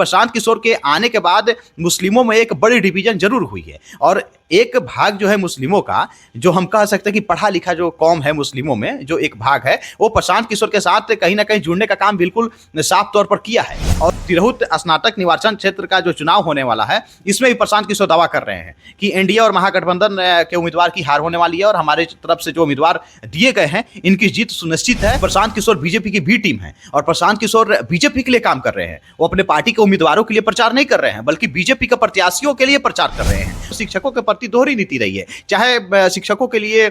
प्रशांत किशोर के आने के बाद मुस्लिमों में एक बड़ी डिवीजन जरूर हुई है और एक भाग जो है मुस्लिमों का, जो हम कह सकते हैं कि पढ़ा लिखा जो कौम है मुस्लिमों में, जो एक भाग है वो प्रशांत किशोर के साथ कहीं ना कहीं जुड़ने का काम बिल्कुल साफ तौर पर किया है। और तिरहुत स्नातक निर्वाचन क्षेत्र का जो चुनाव होने वाला है इसमें भी प्रशांत किशोर दावा कर रहे हैं कि एनडीए और महागठबंधन के उम्मीदवार की हार होने वाली है और हमारे तरफ से जो उम्मीदवार दिए गए हैं इनकी जीत सुनिश्चित है। प्रशांत किशोर बीजेपी की बी टीम है और प्रशांत किशोर बीजेपी के लिए काम कर रहे हैं। वो अपने पार्टी के उम्मीदवारों के लिए प्रचार नहीं कर रहे हैं बल्कि बीजेपी के प्रत्याशियों के लिए प्रचार कर रहे हैं। शिक्षकों के प्रति दोहरी नीति रही है, चाहे शिक्षकों के लिए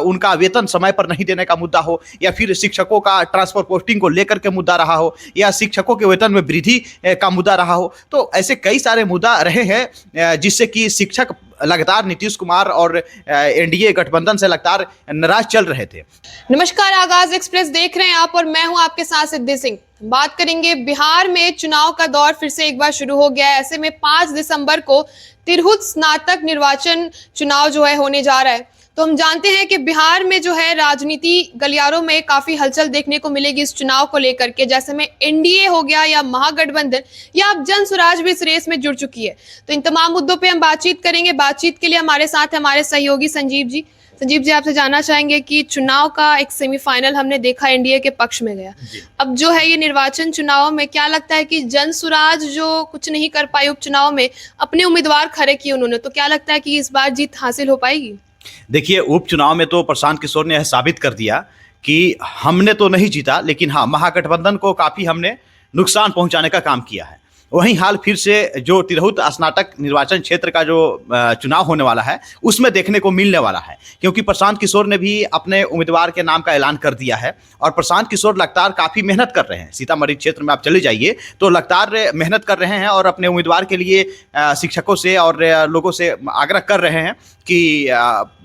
उनका वेतन समय पर नहीं देने का मुद्दा हो या फिर शिक्षकों का ट्रांसफर पोस्टिंग को लेकर के मुद्दा रहा हो या शिक्षकों के वेतन में वृद्धि का मुद्दा रहा हो। तो ऐसे कई सारे मुद्दा रहे हैं जिससे कि शिक्षक लगातार नीतीश कुमार और एनडीए गठबंधन से लगातार नाराज चल रहे थे। नमस्कार, आगाज एक्सप्रेस देख रहे हैं आप और मैं हूं आपके साथ सिद्धि सिंह। बात करेंगे बिहार में चुनाव का दौर फिर से एक बार शुरू हो गया है। ऐसे में 5 दिसंबर को तिरहुत स्नातक निर्वाचन चुनाव जो है होने जा रहा है। तो हम जानते हैं कि बिहार में जो है राजनीति गलियारों में काफी हलचल देखने को मिलेगी इस चुनाव को लेकर के। जैसे में एनडीए हो गया या महागठबंधन या अब जन स्वराज भी इस रेस में जुड़ चुकी है। तो इन तमाम मुद्दों पे हम बातचीत करेंगे। बातचीत के लिए हमारे साथ हमारे सहयोगी संजीव जी। संजीव जी, आपसे जानना चाहेंगे कि चुनाव का एक सेमीफाइनल हमने देखा एनडीए के पक्ष में गया। अब जो है ये निर्वाचन चुनाव में क्या लगता है कि जन स्वराज जो कुछ नहीं कर पाई उपचुनाव में, अपने उम्मीदवार खड़े किए उन्होंने, तो क्या लगता है कि इस बार जीत हासिल हो पाएगी? देखिए, उपचुनाव में तो प्रशांत किशोर ने यह साबित कर दिया कि हमने तो नहीं जीता, लेकिन हाँ, महागठबंधन को काफी हमने नुकसान पहुंचाने का काम किया है। वहीं हाल फिर से जो तिरहुत स्नातक निर्वाचन क्षेत्र का जो चुनाव होने वाला है उसमें देखने को मिलने वाला है, क्योंकि प्रशांत किशोर ने भी अपने उम्मीदवार के नाम का ऐलान कर दिया है और प्रशांत किशोर लगातार काफ़ी मेहनत कर रहे हैं। सीतामढ़ी क्षेत्र में आप चले जाइए तो लगातार मेहनत कर रहे हैं और अपने उम्मीदवार के लिए शिक्षकों से और लोगों से आग्रह कर रहे हैं कि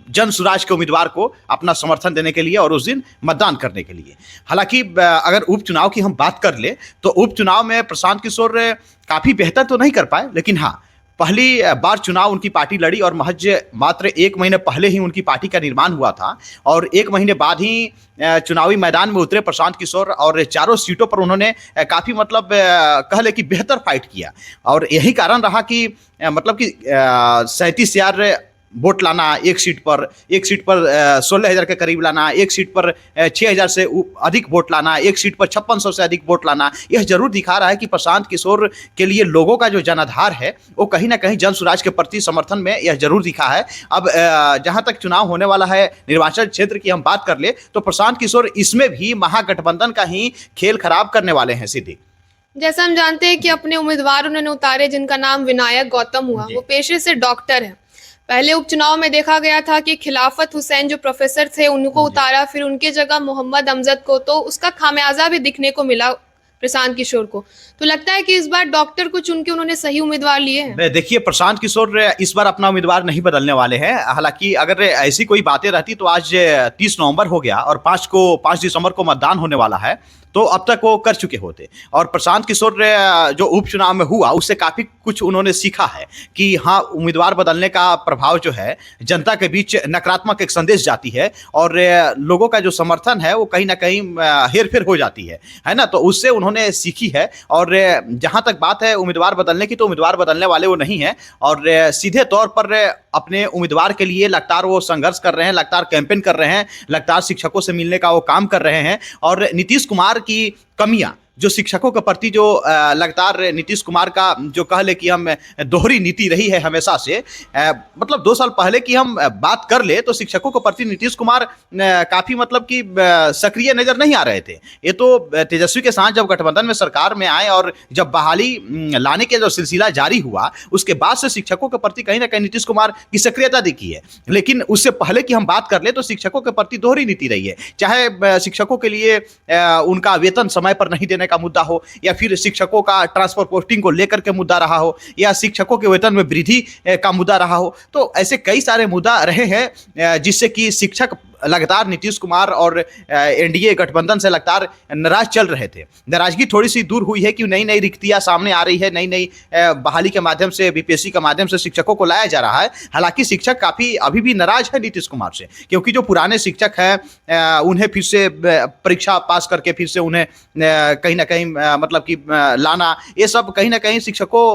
जन स्वराज के उम्मीदवार को अपना समर्थन देने के लिए और उस दिन मतदान करने के लिए। हालांकि अगर उपचुनाव की हम बात कर ले तो उपचुनाव में प्रशांत किशोर काफ़ी बेहतर तो नहीं कर पाए, लेकिन हाँ, पहली बार चुनाव उनकी पार्टी लड़ी और मात्र 1 महीने पहले ही उनकी पार्टी का निर्माण हुआ था और 1 महीने बाद ही चुनावी मैदान में उतरे प्रशांत किशोर और चारों सीटों पर उन्होंने काफ़ी कह ले कि बेहतर फाइट किया। और यही कारण रहा कि 37,000 वोट लाना, एक सीट पर 16,000 के करीब लाना, एक सीट पर 6,000 से अधिक वोट लाना, एक सीट पर 5600 से अधिक वोट लाना, यह जरूर दिखा रहा है कि प्रशांत किशोर के लिए लोगों का जो जनाधार है वो कहीं ना कहीं जन स्वराज के प्रति समर्थन में यह जरूर दिखा है। अब जहां तक चुनाव होने वाला है निर्वाचन क्षेत्र की हम बात कर ले तो प्रशांत किशोर इसमें भी महागठबंधन का ही खेल खराब करने वाले हैं। सीधे जैसा हम जानते हैं कि अपने उम्मीदवार उन्होंने उतारे जिनका नाम विनायक गौतम हुआ, वो पेशे से डॉक्टर है। पहले उपचुनाव में देखा गया था कि खिलाफत हुसैन जो प्रोफेसर थे उनको उतारा, फिर उनके जगह मोहम्मद अमजद को, तो उसका खामियाजा भी दिखने को मिला प्रशांत किशोर को। तो लगता है कि इस बार डॉक्टर को चुन के उन्होंने सही उम्मीदवार लिए हैं। देखिए, प्रशांत किशोर इस बार अपना उम्मीदवार नहीं बदलने वाले हैं। हालांकि अगर ऐसी कोई बातें रहती तो आज 30 नवंबर हो गया और 5 दिसंबर को मतदान होने वाला है, तो अब तक वो कर चुके होते। और प्रशांत किशोर जो उपचुनाव में हुआ उससे काफ़ी कुछ उन्होंने सीखा है कि हाँ, उम्मीदवार बदलने का प्रभाव जो है जनता के बीच नकारात्मक एक संदेश जाती है और लोगों का जो समर्थन है वो कहीं ना कहीं हेर फेर हो जाती है ना। तो उससे उन्होंने सीखी है और जहाँ तक बात है उम्मीदवार बदलने की, तो उम्मीदवार बदलने वाले वो नहीं है और सीधे तौर पर अपने उम्मीदवार के लिए लगातार वो संघर्ष कर रहे हैं, लगातार कैंपेन कर रहे हैं, लगातार शिक्षकों से मिलने का वो काम कर रहे हैं। और नीतीश कुमार की कमियां जो शिक्षकों के प्रति जो लगातार नीतीश कुमार का जो कह ले कि हम दोहरी नीति रही है हमेशा से, 2 साल पहले की हम बात कर ले तो शिक्षकों के प्रति नीतीश कुमार काफ़ी कि सक्रिय नज़र नहीं आ रहे थे। ये तो तेजस्वी के साथ जब गठबंधन में सरकार में आए और जब बहाली लाने के जो सिलसिला जारी हुआ उसके बाद से शिक्षकों के प्रति कहीं ना कहीं नीतीश कुमार की सक्रियता दिखी है। लेकिन उससे पहले की हम बात कर ले तो शिक्षकों के प्रति दोहरी नीति रही है, चाहे शिक्षकों के लिए उनका वेतन समय पर नहीं देने का मुद्दा हो या फिर शिक्षकों का ट्रांसफर पोस्टिंग को लेकर के मुद्दा रहा हो या शिक्षकों के वेतन में वृद्धि का मुद्दा रहा हो। तो ऐसे कई सारे मुद्दा रहे हैं जिससे कि शिक्षक लगातार नीतीश कुमार और एनडीए गठबंधन से लगातार नाराज चल रहे थे। नाराजगी थोड़ी सी दूर हुई है कि नई नई रिक्तियां सामने आ रही है, नई नई बहाली के माध्यम से, बीपीएससी के माध्यम से शिक्षकों को लाया जा रहा है। हालांकि शिक्षक काफी अभी भी नाराज है नीतीश कुमार से, क्योंकि जो पुराने शिक्षक हैं उन्हें फिर से परीक्षा पास करके फिर से उन्हें कहीं ना कहीं मतलब कि लाना, ये सब कहीं ना कहीं शिक्षकों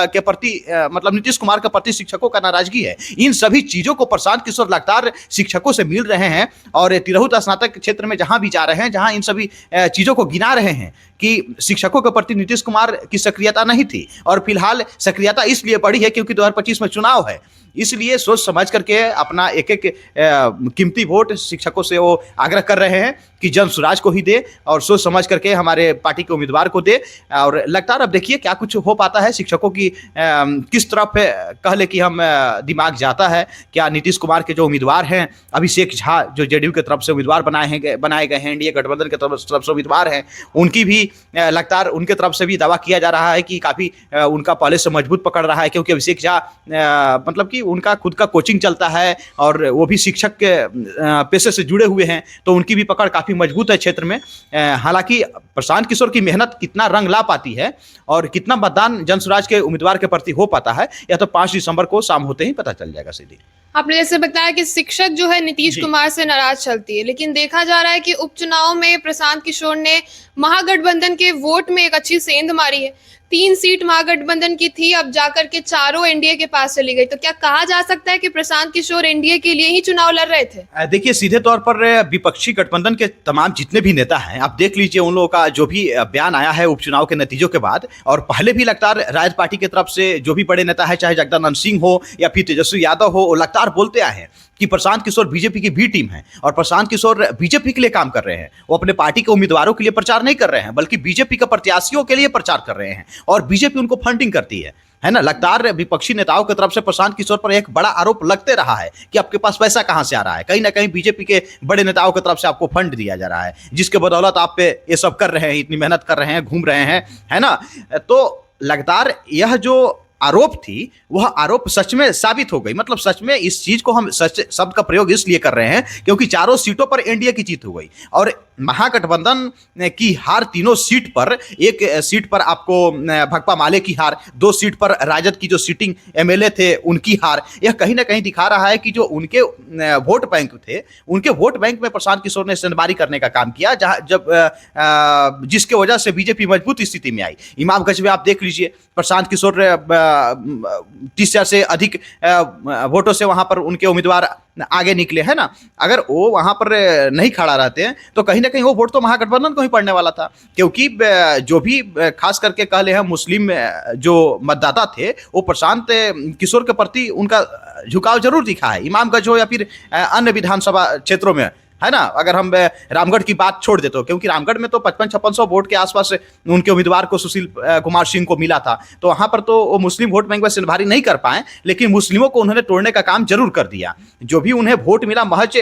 के प्रति मतलब नीतीश कुमार के प्रति शिक्षकों का नाराजगी है। इन सभी चीजों को प्रशांत किशोर लगातार शिक्षकों से मिल रहे हैं और तिरहुत स्नातक क्षेत्र में जहां भी जा रहे हैं, जहां इन सभी चीजों को गिना रहे हैं कि शिक्षकों के प्रति नीतीश कुमार की सक्रियता नहीं थी और फिलहाल सक्रियता इसलिए बढ़ी है क्योंकि 2025 में चुनाव है। इसलिए सोच समझ करके अपना एक एक कीमती वोट शिक्षकों से वो आग्रह कर रहे हैं कि जन स्वराज को ही दे और सोच समझ करके हमारे पार्टी के उम्मीदवार को दे। और लगातार अब देखिए क्या कुछ हो पाता है। शिक्षकों की किस तरफ कह ले कि हम दिमाग जाता है। क्या नीतीश कुमार के जो उम्मीदवार हैं, अभिषेक झा जो जेडीयू की तरफ से उम्मीदवार बनाए गए हैं, एनडीए गठबंधन की तरफ से उम्मीदवार हैं, उनकी भी लगातार उनके तरफ से भी दावा किया जा रहा है कि काफ़ी उनका पहले से मजबूत पकड़ रहा है, क्योंकि अभिषेक झा मतलब कि उनका खुद का कोचिंग चलता है और वो भी शिक्षक के पेशे से जुड़े हुए हैं, तो उनकी भी पकड़ काफ़ी मजबूत है क्षेत्र में। हालांकि प्रशांत किशोर की मेहनत कितना रंग ला पाती है और कितना मतदान जनस्वराज के उम्मीदवार के प्रति हो पाता है, यह तो 5 दिसंबर को शाम होते ही पता चल जाएगा सीधी। आपने जैसे बताया कि शिक्षक जो है नीतीश कुमार से नाराज चलती है, लेकिन देखा जा रहा है कि उपचुनाव में प्रशांत किशोर ने महागठबंधन के वोट में एक अच्छी सेंध मारी है। 3 सीट महागठबंधन की थी, अब जाकर के चारों एनडीए के पास चली गई। तो क्या कहा जा सकता है कि प्रशांत किशोर एनडीए के लिए ही चुनाव लड़ रहे थे? देखिए सीधे तौर पर विपक्षी गठबंधन के तमाम जितने भी नेता हैं, आप देख लीजिए उन लोगों का जो भी बयान आया है उपचुनाव के नतीजों के बाद, और पहले भी लगातार राजद पार्टी की तरफ से जो भी बड़े नेता है, चाहे जगदानंद सिंह हो या फिर तेजस्वी यादव हो, वो लगातार बोलते आए हैं कि प्रशांत किशोर बीजेपी की बी टीम है और प्रशांत किशोर बीजेपी के लिए काम कर रहे हैं। वो अपने पार्टी के उम्मीदवारों के लिए प्रचार नहीं कर रहे हैं, बल्कि बीजेपी के प्रत्याशियों के लिए प्रचार कर रहे हैं और बीजेपी उनको फंडिंग करती है ना। लगातार विपक्षी नेताओं की तरफ से प्रशांत किशोर पर एक बड़ा आरोप लगते रहा है कि आपके पास पैसा कहां से आ रहा है। कहीं ना कहीं बीजेपी के बड़े नेताओं की तरफ से आपको फंड दिया जा रहा है, जिसके बदौलत आप पे ये सब कर रहे हैं, इतनी मेहनत कर रहे हैं, घूम रहे हैं, है ना। तो लगातार यह जो आरोप थी वह आरोप सच में साबित हो गई। मतलब सच में इस चीज को हम सच शब्द का प्रयोग इसलिए कर रहे हैं क्योंकि चारों सीटों पर एनडीए की जीत हो गई और महागठबंधन की हार तीनों सीट पर, एक सीट पर आपको भकपा माले की हार, 2 सीट पर राजद की जो सिटिंग एमएलए थे उनकी हार, यह कहीं ना कहीं दिखा रहा है कि जो उनके वोट बैंक थे, उनके वोट बैंक में प्रशांत किशोर ने सेंधमारी करने का काम किया, जिसके वजह से बीजेपी मजबूत स्थिति में आई। इमामगंज में आप देख लीजिए प्रशांत किशोर 30,000 से अधिक वोटों से वहां पर उनके उम्मीदवार आगे निकले, है ना। अगर वो वहां पर नहीं खड़ा रहते हैं तो कहीं ना कहीं वो वोट तो महागठबंधन को ही पड़ने वाला था, क्योंकि जो भी खास करके कह ले हम मुस्लिम जो मतदाता थे वो प्रशांत किशोर के प्रति उनका झुकाव जरूर दिखा है, इमामगंज हो या फिर अन्य विधानसभा क्षेत्रों में, है ना। अगर हम रामगढ़ की बात छोड़ देते हो, क्योंकि रामगढ़ में तो 55-5600 वोट के आसपास उनके उम्मीदवार को सुशील कुमार सिंह को मिला था, तो वहां पर तो वो मुस्लिम वोट बैंक में सेंधमारी नहीं कर पाए, लेकिन मुस्लिमों को उन्होंने तोड़ने का काम जरूर कर दिया। जो भी उन्हें वोट मिला महज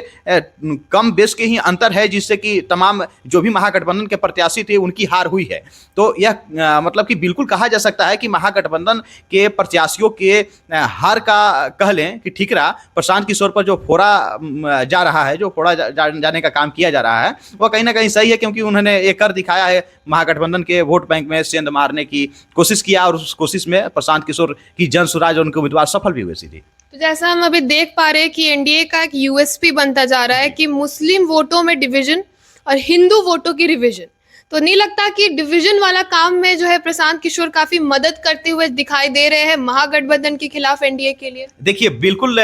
कम बेस के ही अंतर है, जिससे कि तमाम जो भी महागठबंधन के प्रत्याशी थे उनकी हार हुई है। तो यह मतलब कि बिल्कुल कहा जा सकता है कि महागठबंधन के प्रत्याशियों के हार का कह लें कि ठीकरा प्रशांत किशोर पर जो फोड़ा जा रहा है, जो फोड़ा जाने का काम किया जा रहा है, वो कहीं ना कहीं सही है, क्योंकि उन्होंने ये कर दिखाया है, महागठबंधन के वोट बैंक में सेंध मारने की कोशिश किया और उस कोशिश में प्रशांत किशोर की जन स्वराज और उनके उम्मीदवार सफल भी हुए सीधे। तो जैसा हम अभी देख पा रहे हैं कि एनडीए का एक यूएसपी बनता जा रहा है कि मुस्लिम वोटों में डिवीजन और हिंदू वोटों की रिवीजन। तो नहीं लगता कि डिवीजन वाला काम में जो है प्रशांत किशोर काफी मदद करते हुए दिखाई दे रहे हैं महागठबंधन के खिलाफ एनडीए के लिए? देखिए बिल्कुल,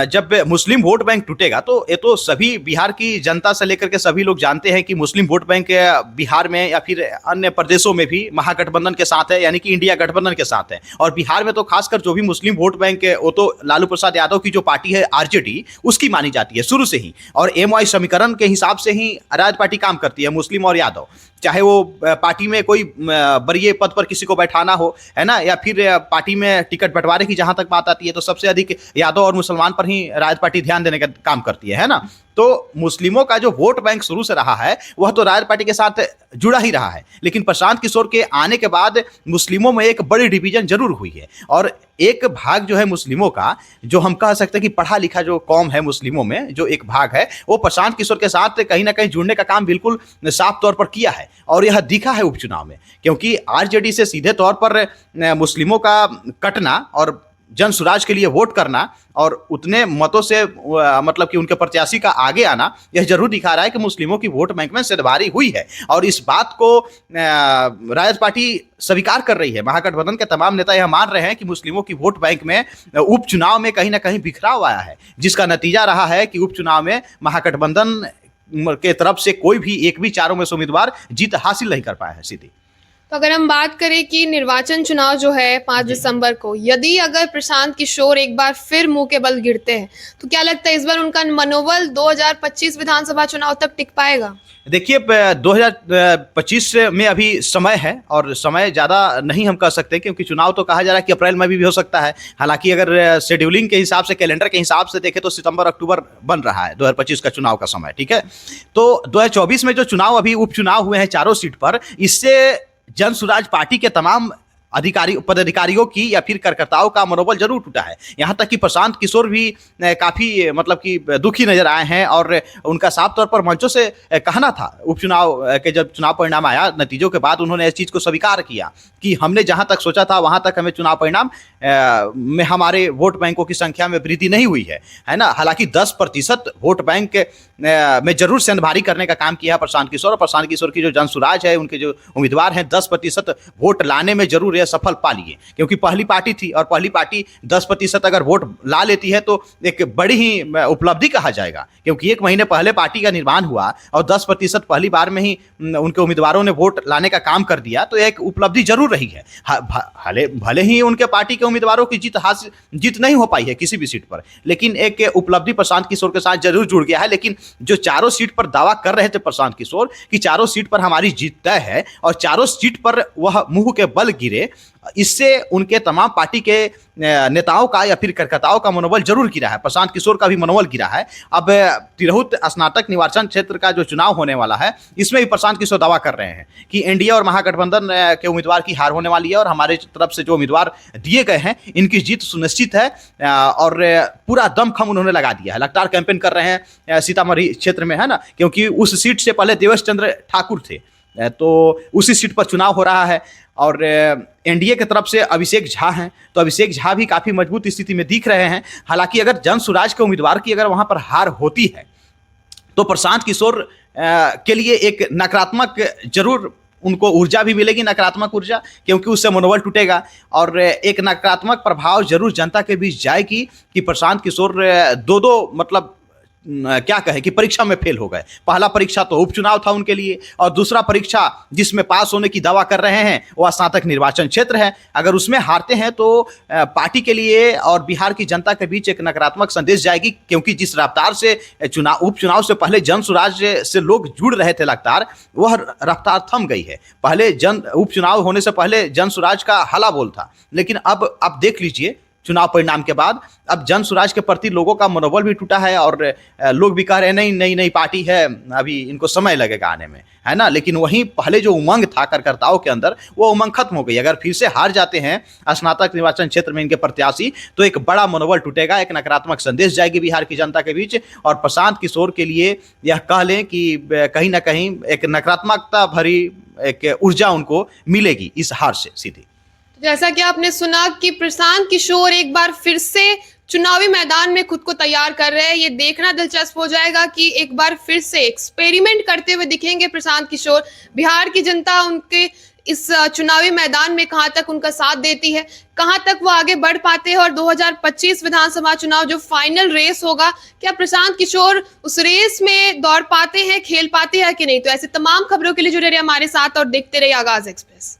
जब मुस्लिम वोट बैंक टूटेगा तो ये तो सभी बिहार की जनता से लेकर के सभी लोग जानते हैं कि मुस्लिम वोट बैंक बिहार में या फिर अन्य प्रदेशों में भी महागठबंधन के साथ है, यानी कि इंडिया गठबंधन के साथ है। और बिहार में तो खासकर जो भी मुस्लिम वोट बैंक है वो तो लालू प्रसाद यादव की जो पार्टी है आरजेडी, उसकी मानी जाती है शुरू से ही, और एमवाई समीकरण के हिसाब से ही राजद पार्टी काम करती है, मुस्लिम और यादव। चाहे वो पार्टी में कोई बड़े पद पर किसी को बैठाना हो, है ना, या फिर पार्टी में टिकट बंटवारे की जहां तक बात आती है तो सबसे अधिक यादव और मुसलमान पर ही राजद पार्टी ध्यान देने का काम करती है ना। तो मुस्लिमों का जो वोट बैंक शुरू से रहा है वह तो राजद पार्टी के साथ जुड़ा ही रहा है, लेकिन प्रशांत किशोर के आने के बाद मुस्लिमों में एक बड़ी डिवीजन जरूर हुई है। और एक भाग जो है मुस्लिमों का, जो हम कह सकते हैं कि पढ़ा लिखा जो कौम है मुस्लिमों में, जो एक भाग है वो प्रशांत किशोर के साथ कहीं ना कहीं जुड़ने का काम बिल्कुल साफ तौर पर किया है। और यह दिखा है उपचुनाव में, क्योंकि आरजेडी से सीधे तौर पर मुस्लिमों का कटना और जन सुराज के लिए वोट करना और उतने मतों से मतलब कि उनके प्रत्याशी का आगे आना, यह जरूर दिखा रहा है कि मुस्लिमों की वोट बैंक में सदभारी हुई है। और इस बात को राजद पार्टी स्वीकार कर रही है। महागठबंधन के तमाम नेता यह मान रहे हैं कि मुस्लिमों की वोट बैंक में उपचुनाव में कहीं ना कहीं बिखराव आया है, जिसका नतीजा रहा है कि उपचुनाव में महागठबंधन के तरफ से कोई भी एक भी चारों में से उम्मीदवार जीत हासिल नहीं कर पाया है सीधी। तो अगर हम बात करें कि निर्वाचन चुनाव जो है 5 दिसंबर को, यदि अगर प्रशांत किशोर एक बार फिर मुंह के बल गिरते हैं तो क्या लगता है इस बार उनका मनोबल 2025 विधानसभा चुनाव तक टिक पाएगा? देखिए 2025 में अभी समय है, और समय ज़्यादा नहीं हम कह सकते, क्योंकि चुनाव तो कहा जा रहा है कि अप्रैल में भी हो सकता है। हालांकि अगर शेड्यूलिंग के हिसाब से, कैलेंडर के हिसाब से देखें तो सितंबर अक्टूबर बन रहा है 2025 का चुनाव का समय, ठीक है। तो 2024 में जो चुनाव अभी उपचुनाव हुए हैं चारों सीट पर, इससे जन सुराज पार्टी के तमाम पदाधिकारियों की या फिर कार्यकर्ताओं का मनोबल जरूर टूटा है। यहाँ तक कि प्रशांत किशोर भी काफ़ी मतलब कि दुखी नजर आए हैं, और उनका साफ तौर पर मंचों से कहना था उपचुनाव के जब चुनाव परिणाम आया नतीजों के बाद, उन्होंने इस चीज़ को स्वीकार किया कि हमने जहाँ तक सोचा था वहाँ तक हमें चुनाव परिणाम में हमारे वोट बैंकों की संख्या में वृद्धि नहीं हुई है ना। हालांकि 10% वोट बैंक में जरूर सेंधभारी करने का काम किया है प्रशांत किशोर, और प्रशांत किशोर की जो जनसुराज है, उनके जो उम्मीदवार हैं, 10% वोट लाने में जरूर सफल पा लिए, क्योंकि पहली पार्टी थी और पहली पार्टी 10% अगर वोट ला लेती है तो एक बड़ी ही उपलब्धि कहा जाएगा, क्योंकि 1 महीने पहले पार्टी का निर्माण हुआ और 10% पहली बार में ही उनके उम्मीदवारों ने वोट लाने का काम कर दिया, तो एक उपलब्धि जरूर रही है। भले ही उनके पार्टी के उम्मीदवारों की जीत नहीं हो पाई है किसी भी सीट पर, लेकिन एक उपलब्धि प्रशांत किशोर के साथ जरूर जुड़ गया है। लेकिन जो चारों सीट पर दावा कर रहे थे प्रशांत किशोर कि चारों सीट पर हमारी जीत तय है और चारों सीट पर वह मुंह के बल गिरे, इससे उनके तमाम पार्टी के नेताओं का या फिर कार्यकर्ताओं का मनोबल जरूर गिरा है। प्रशांत किशोर का भी मनोबल गिरा है। अब तिरहुत स्नातक निर्वाचन क्षेत्र का जो चुनाव होने वाला है, इसमें भी प्रशांत किशोर दावा कर रहे हैं कि एनडीए और महागठबंधन के उम्मीदवार की हार होने वाली है, और हमारे तरफ से जो उम्मीदवार दिए गए हैं इनकी जीत सुनिश्चित है। और पूरा दमखम उन्होंने लगा दिया है। लगातार कैंपेन कर रहे हैं सीतामढ़ी क्षेत्र में, है ना, क्योंकि उस सीट से पहले देवेश चंद्र ठाकुर थे, तो उसी सीट पर चुनाव हो रहा है। और एनडीए की तरफ से अभिषेक झा हैं, तो अभिषेक झा भी काफ़ी मजबूत स्थिति में दिख रहे हैं। हालांकि अगर जन सुराज के उम्मीदवार की अगर वहां पर हार होती है तो प्रशांत किशोर के लिए एक नकारात्मक जरूर उनको ऊर्जा भी मिलेगी, नकारात्मक ऊर्जा, क्योंकि उससे मनोबल टूटेगा और एक नकारात्मक प्रभाव जरूर जनता के बीच जाएगी कि प्रशांत किशोर दो मतलब क्या कहे कि परीक्षा में फेल हो गए। पहला परीक्षा तो उपचुनाव था उनके लिए, और दूसरा परीक्षा जिसमें पास होने की दावा कर रहे हैं वह स्नातक निर्वाचन क्षेत्र है। अगर उसमें हारते हैं तो पार्टी के लिए और बिहार की जनता के बीच एक नकारात्मक संदेश जाएगी, क्योंकि जिस रफ्तार से उपचुनाव से पहले जन सुराज से लोग जुड़ रहे थे लगातार, वह रफ्तार थम गई है। पहले उपचुनाव होने से पहले जन सुराज का हला बोल था, लेकिन अब आप देख लीजिए चुनाव परिणाम के बाद अब जन सुराज के प्रति लोगों का मनोबल भी टूटा है, और लोग भी कह रहे हैं नहीं नई पार्टी है, अभी इनको समय लगेगा आने में, है ना। लेकिन वहीं पहले जो उमंग था कार्यकर्ताओं के अंदर, वो उमंग खत्म हो गई। अगर फिर से हार जाते हैं स्नातक निर्वाचन क्षेत्र में इनके प्रत्याशी, तो एक बड़ा मनोबल टूटेगा, एक नकारात्मक संदेश जाएगी बिहार की जनता के बीच, और प्रशांत किशोर के लिए यह कह लें कि कहीं ना कहीं एक नकारात्मकता भरी एक ऊर्जा उनको मिलेगी इस हार से सीधी। जैसा कि आपने सुना कि प्रशांत किशोर एक बार फिर से चुनावी मैदान में खुद को तैयार कर रहे हैं। ये देखना दिलचस्प हो जाएगा कि एक बार फिर से एक्सपेरिमेंट करते हुए दिखेंगे प्रशांत किशोर। बिहार की जनता उनके इस चुनावी मैदान में कहां तक उनका साथ देती है, कहां तक वो आगे बढ़ पाते हैं, और 2025 विधानसभा चुनाव जो फाइनल रेस होगा, क्या प्रशांत किशोर उस रेस में दौड़ पाते हैं, खेल पाते हैं कि नहीं। तो ऐसे तमाम खबरों के लिए जुड़े रहिए हमारे साथ और देखते रहिए आगाज एक्सप्रेस।